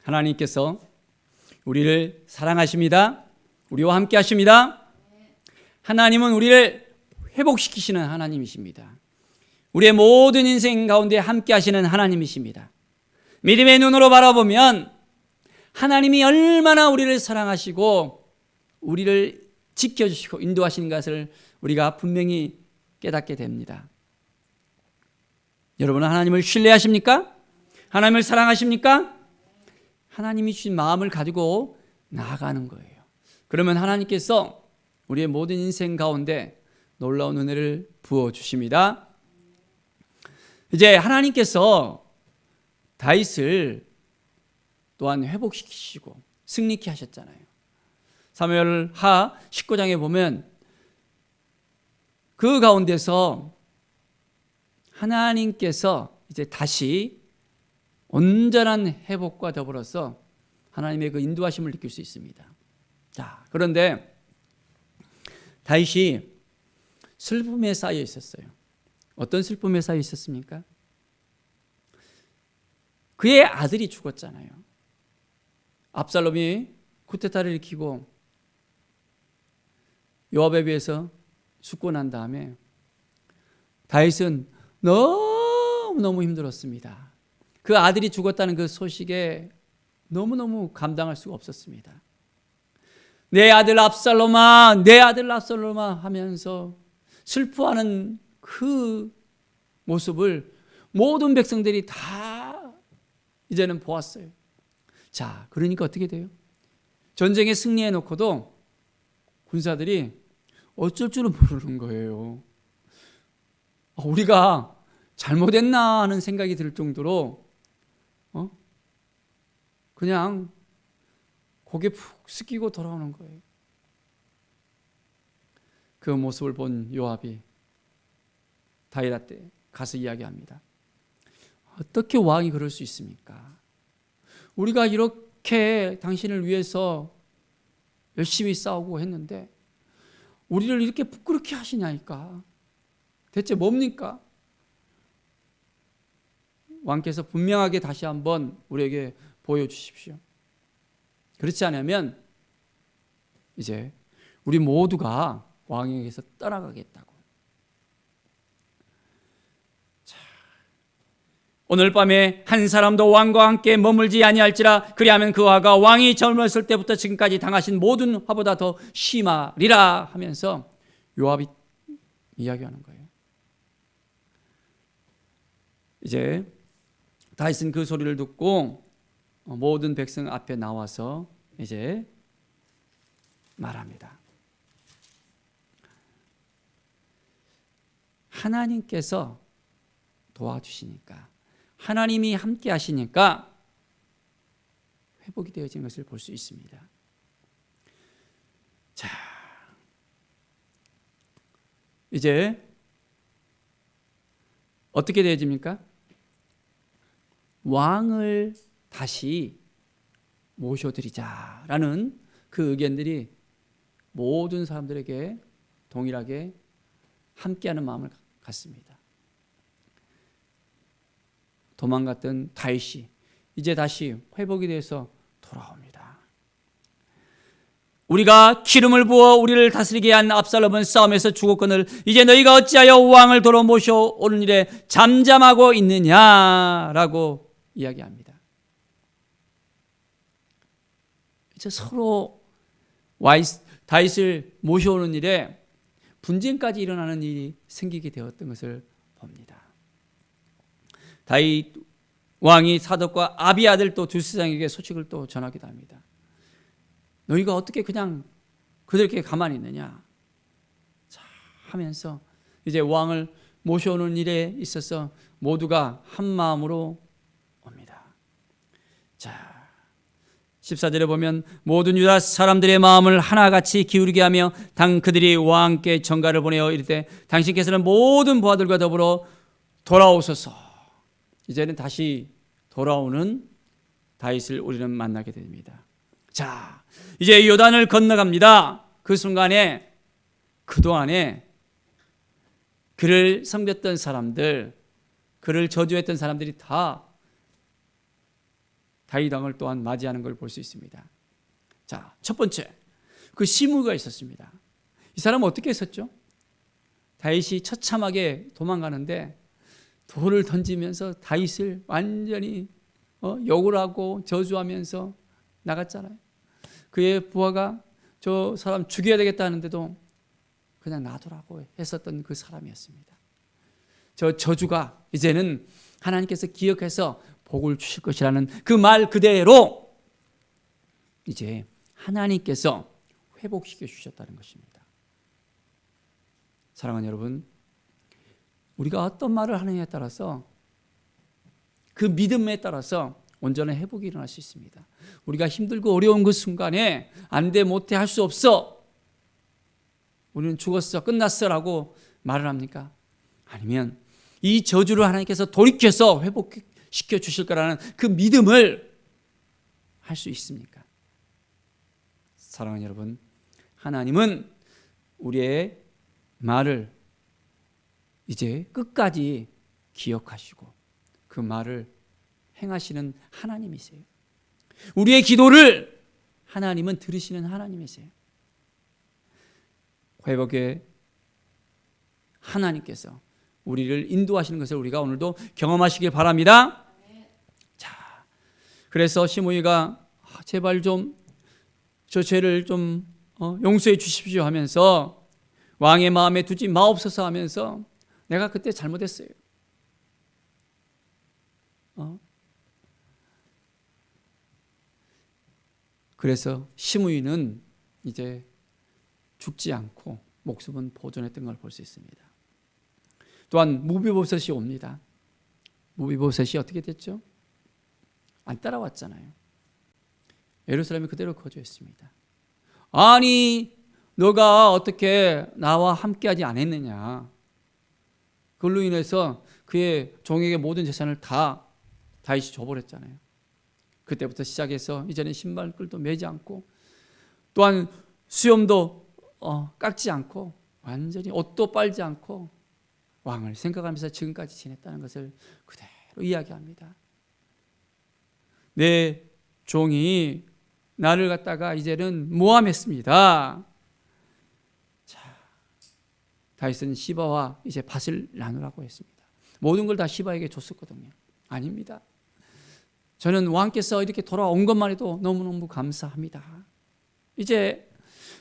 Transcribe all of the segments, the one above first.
하나님께서 우리를 사랑하십니다. 우리와 함께 하십니다. 하나님은 우리를 회복시키시는 하나님이십니다. 우리의 모든 인생 가운데 함께 하시는 하나님이십니다. 믿음의 눈으로 바라보면 하나님이 얼마나 우리를 사랑하시고 우리를 지켜주시고 인도하시는 것을 우리가 분명히 깨닫게 됩니다. 여러분은 하나님을 신뢰하십니까? 하나님을 사랑하십니까? 하나님이 주신 마음을 가지고 나아가는 거예요. 그러면 하나님께서 우리의 모든 인생 가운데 놀라운 은혜를 부어주십니다. 이제 하나님께서 다윗을 또한 회복시키시고 승리케 하셨잖아요. 사무엘하 19장에 보면 그 가운데서 하나님께서 이제 다시 온전한 회복과 더불어서 하나님의 그 인도하심을 느낄 수 있습니다. 자, 그런데 다윗이 슬픔에 쌓여 있었어요. 어떤 슬픔에 쌓여 있었습니까? 그의 아들이 죽었잖아요. 압살롬이 쿠데타를 일으키고 요압에 비해서 죽고 난 다음에 다윗은 너무너무 힘들었습니다. 그 아들이 죽었다는 그 소식에 너무너무 감당할 수가 없었습니다. 내 아들 압살롬아, 내 아들 압살롬아 하면서 슬퍼하는 그 모습을 모든 백성들이 다 이제는 보았어요. 자, 그러니까 어떻게 돼요? 전쟁에 승리해 놓고도 군사들이 어쩔 줄은 모르는 거예요. 우리가 잘못했나 하는 생각이 들 정도로 그냥 고개 푹 숙이고 돌아오는 거예요. 그 모습을 본 요압이 다윗한테 가서 이야기합니다. 어떻게 왕이 그럴 수 있습니까? 우리가 이렇게 당신을 위해서 열심히 싸우고 했는데 우리를 이렇게 부끄럽게 하시냐니까. 대체 뭡니까? 왕께서 분명하게 다시 한번 우리에게 보여주십시오. 그렇지 않으면 이제 우리 모두가 왕에게서 떠나가겠다고. 자, 오늘 밤에 한 사람도 왕과 함께 머물지 아니할지라 그리하면 그 화가 왕이 젊었을 때부터 지금까지 당하신 모든 화보다 더 심하리라 하면서 요압이 이야기하는 거예요. 이제 다윗은 그 소리를 듣고 모든 백성 앞에 나와서 이제 말합니다. 하나님께서 도와주시니까, 하나님이 함께 하시니까 회복이 되어진 것을 볼 수 있습니다. 자, 이제 어떻게 되어집니까? 왕을 다시 모셔드리자라는 그 의견들이 모든 사람들에게 동일하게 함께하는 마음을 갖습니다. 도망갔던 다윗이 이제 다시 회복이 돼서 돌아옵니다. 우리가 기름을 부어 우리를 다스리게 한 압살롬은 싸움에서 죽었거늘 이제 너희가 어찌하여 왕을 도로 모셔오는 일에 잠잠하고 있느냐라고 이야기합니다. 이제 서로 다윗을 모셔오는 일에 분쟁까지 일어나는 일이 생기게 되었던 것을 봅니다. 다윗 왕이 사독과 아비 아들 또 두 세상에게 소식을 또 전하기도 합니다. 너희가 어떻게 그냥 그들에게 가만히 있느냐 자, 하면서 이제 왕을 모셔오는 일에 있어서 모두가 한 마음으로 옵니다. 자, 14절에 보면 모든 유다 사람들의 마음을 하나같이 기울이게 하며 당 그들이 왕께 전가를 보내어 이르되 당신께서는 모든 부하들과 더불어 돌아오소서. 이제는 다시 돌아오는 다윗을 우리는 만나게 됩니다. 자, 이제 요단을 건너갑니다. 그 순간에 그동안에 그를 섬겼던 사람들, 그를 저주했던 사람들이 다 다윗 왕을 또한 맞이하는 걸 볼 수 있습니다. 자, 첫 번째, 그 시므이가 있었습니다. 이 사람은 어떻게 했었죠? 다윗이 처참하게 도망가는데 돌을 던지면서 다윗을 완전히 욕을 하고 저주하면서 나갔잖아요. 그의 부하가 저 사람 죽여야 되겠다 하는데도 그냥 놔두라고 했었던 그 사람이었습니다. 저 저주가 이제는 하나님께서 기억해서 복을 주실 것이라는 그 말 그대로 이제 하나님께서 회복시켜 주셨다는 것입니다. 사랑하는 여러분, 우리가 어떤 말을 하느냐에 따라서 그 믿음에 따라서 온전한 회복이 일어날 수 있습니다. 우리가 힘들고 어려운 그 순간에 안 돼, 못해, 할 수 없어, 우리는 죽었어, 끝났어 라고 말을 합니까? 아니면 이 저주를 하나님께서 돌이켜서 회복시켜 주실 거라는 그 믿음을 할 수 있습니까? 사랑하는 여러분, 하나님은 우리의 말을 이제 끝까지 기억하시고 그 말을 행하시는 하나님이세요. 우리의 기도를 하나님은 들으시는 하나님이세요. 회복의 하나님께서 우리를 인도하시는 것을 우리가 오늘도 경험하시길 바랍니다. 자, 그래서 시므이가 제발 좀 저 죄를 좀 용서해 주십시오 하면서 왕의 마음에 두지 마옵소서 하면서 내가 그때 잘못했어요. 그래서 시므이는 이제 죽지 않고 목숨은 보존했던 걸 볼 수 있습니다. 또한 무비보셋이 옵니다. 무비보셋이 어떻게 됐죠? 안 따라왔잖아요. 예루살렘에 그대로 거주했습니다. 아니, 너가 어떻게 나와 함께하지 않았느냐. 그걸로 인해서 그의 종에게 모든 재산을 다 다윗이 줘버렸잖아요. 그때부터 시작해서 이제는 신발끈도 매지 않고 또한 수염도 깎지 않고 완전히 옷도 빨지 않고 왕을 생각하면서 지금까지 지냈다는 것을 그대로 이야기합니다. 내 종이 나를 갖다가 이제는 모함했습니다. 자, 다윗은 시바와 이제 밭을 나누라고 했습니다. 모든 걸 다 시바에게 줬었거든요. 아닙니다. 저는 왕께서 이렇게 돌아온 것만 해도 너무너무 감사합니다. 이제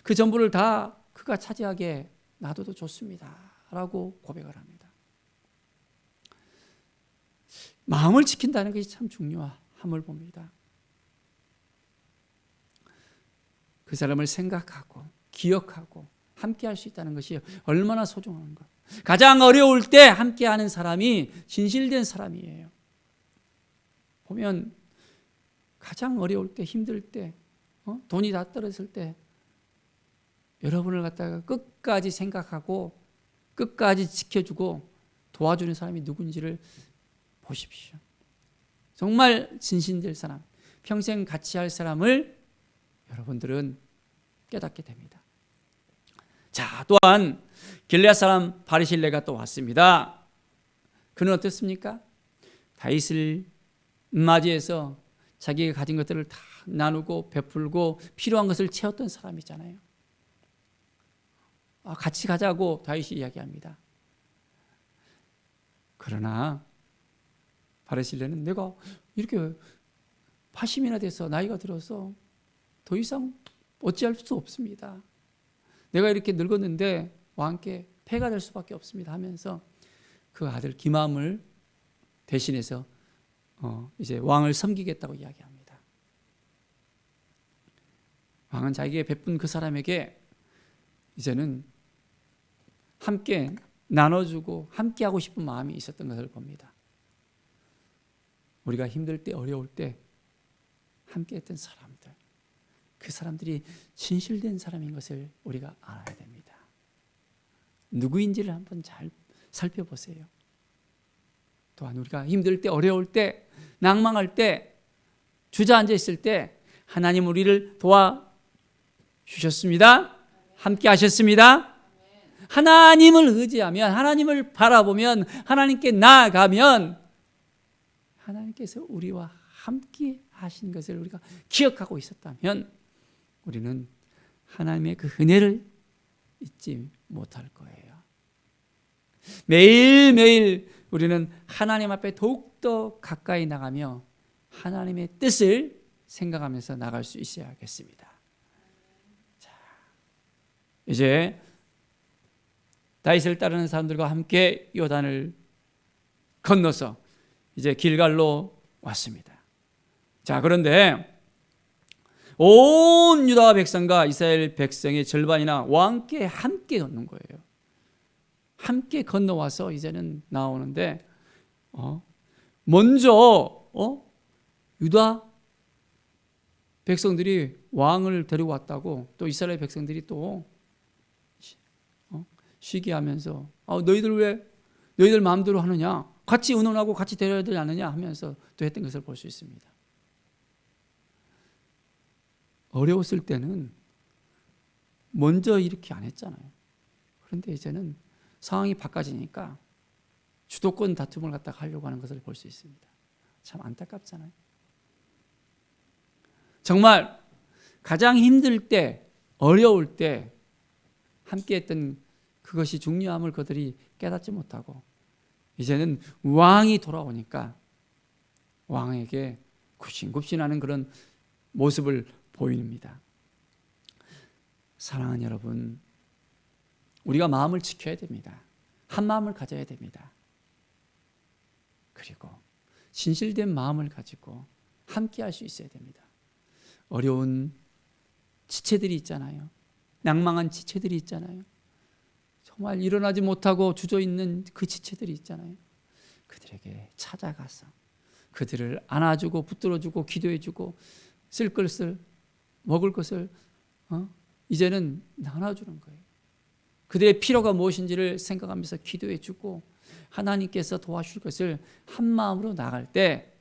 그 전부를 다 그가 차지하게 놔둬도 좋습니다. 라고 고백을 합니다. 마음을 지킨다는 것이 참 중요함을 봅니다. 그 사람을 생각하고 기억하고 함께 할 수 있다는 것이 얼마나 소중한가. 가장 어려울 때 함께 하는 사람이 진실된 사람이에요. 보면 가장 어려울 때, 힘들 때, 돈이 다 떨어질 때 여러분을 갖다가 끝까지 생각하고 끝까지 지켜주고 도와주는 사람이 누군지를 보십시오. 정말 진실될 사람, 평생 같이 할 사람을 여러분들은 깨닫게 됩니다. 자, 또한 길르앗 사람 바르실레가 또 왔습니다. 그는 어떻습니까? 다윗을 맞이해서 자기가 가진 것들을 다 나누고 베풀고 필요한 것을 채웠던 사람이잖아요. 같이 가자고 다윗이 이야기합니다. 그러나 바르실레는 내가 이렇게 80이나 돼서 나이가 들어서 더 이상 어찌할 수 없습니다. 내가 이렇게 늙었는데 왕께 폐가 될 수밖에 없습니다 하면서 그 아들 기맘을 대신해서 이제 왕을 섬기겠다고 이야기합니다. 왕은 자기에게 베푼 그 사람에게 이제는 함께 나눠주고 함께 하고 싶은 마음이 있었던 것을 봅니다. 우리가 힘들 때 어려울 때 함께 했던 사람들, 그 사람들이 진실된 사람인 것을 우리가 알아야 됩니다. 누구인지를 한번 잘 살펴보세요. 또한 우리가 힘들 때 어려울 때 낭망할 때 주저앉아 있을 때 하나님 우리를 도와주셨습니다. 함께 하셨습니다. 하나님을 의지하면, 하나님을 바라보면, 하나님께 나아가면 하나님께서 우리와 함께 하신 것을 우리가 기억하고 있었다면 우리는 하나님의 그 은혜를 잊지 못할 거예요. 매일매일 우리는 하나님 앞에 더욱더 가까이 나가며 하나님의 뜻을 생각하면서 나갈 수 있어야겠습니다. 자, 이제 다윗을 따르는 사람들과 함께 요단을 건너서 이제 길갈로 왔습니다. 자, 그런데 온 유다 백성과 이스라엘 백성의 절반이나 왕께 함께 걷는 거예요. 함께 건너와서 이제는 나오는데 먼저 유다 백성들이 왕을 데리고 왔다고 또 이스라엘 백성들이 또 시기하면서 너희들 마음대로 하느냐, 같이 의논하고 같이 데려야 되지 않느냐 하면서 또 했던 것을 볼 수 있습니다. 어려웠을 때는 먼저 이렇게 안 했잖아요. 그런데 이제는 상황이 바꿔지니까 주도권 다툼을 갖다가 하려고 하는 것을 볼 수 있습니다. 참 안타깝잖아요. 정말 가장 힘들 때, 어려울 때 함께 했던 그것이 중요함을 그들이 깨닫지 못하고 이제는 왕이 돌아오니까 왕에게 굽신굽신하는 그런 모습을 보입니다. 사랑하는 여러분, 우리가 마음을 지켜야 됩니다. 한 마음을 가져야 됩니다. 그리고 진실된 마음을 가지고 함께 할 수 있어야 됩니다. 어려운 지체들이 있잖아요. 낭망한 지체들이 있잖아요. 정말 일어나지 못하고 주저있는 그 지체들이 있잖아요. 그들에게 찾아가서 그들을 안아주고 붙들어주고 기도해주고 쓸 것을 먹을 것을 이제는 나눠주는 거예요. 그들의 필요가 무엇인지를 생각하면서 기도해주고 하나님께서 도와주실 것을 한 마음으로 나갈 때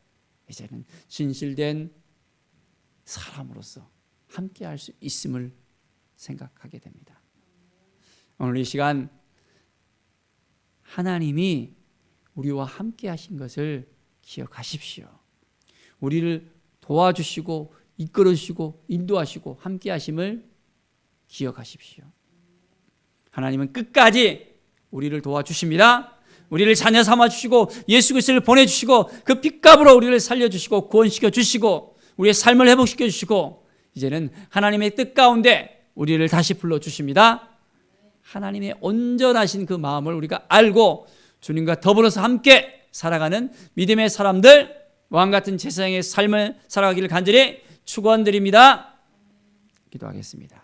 이제는 진실된 사람으로서 함께 할 수 있음을 생각하게 됩니다. 오늘 이 시간 하나님이 우리와 함께 하신 것을 기억하십시오. 우리를 도와주시고 이끌어주시고 인도하시고 함께 하심을 기억하십시오. 하나님은 끝까지 우리를 도와주십니다. 우리를 자녀 삼아주시고 예수 그리스도를 보내주시고 그 핏값으로 우리를 살려주시고 구원시켜 주시고 우리의 삶을 회복시켜 주시고 이제는 하나님의 뜻 가운데 우리를 다시 불러주십니다. 하나님의 온전하신 그 마음을 우리가 알고 주님과 더불어서 함께 살아가는 믿음의 사람들, 왕같은 제사장의 삶을 살아가기를 간절히 축원드립니다. 기도하겠습니다.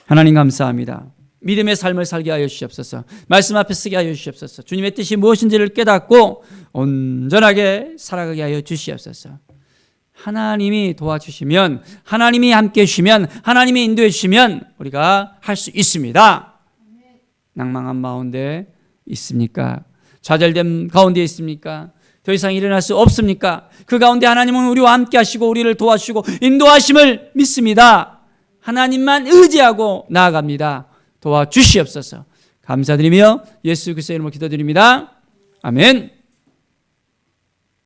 하나님 감사합니다. 믿음의 삶을 살게 하여 주시옵소서. 말씀 앞에 서게 하여 주시옵소서. 주님의 뜻이 무엇인지를 깨닫고 온전하게 살아가게 하여 주시옵소서. 하나님이 도와주시면, 하나님이 함께 해주시면, 하나님이 인도해 주시면 우리가 할 수 있습니다. 낭망한 가운데 있습니까? 좌절된 가운데 있습니까? 더 이상 일어날 수 없습니까? 그 가운데 하나님은 우리와 함께 하시고 우리를 도와주시고 인도하심을 믿습니다. 하나님만 의지하고 나아갑니다. 도와주시옵소서. 감사드리며 예수 그리스도의 이름으로 기도드립니다. 아멘.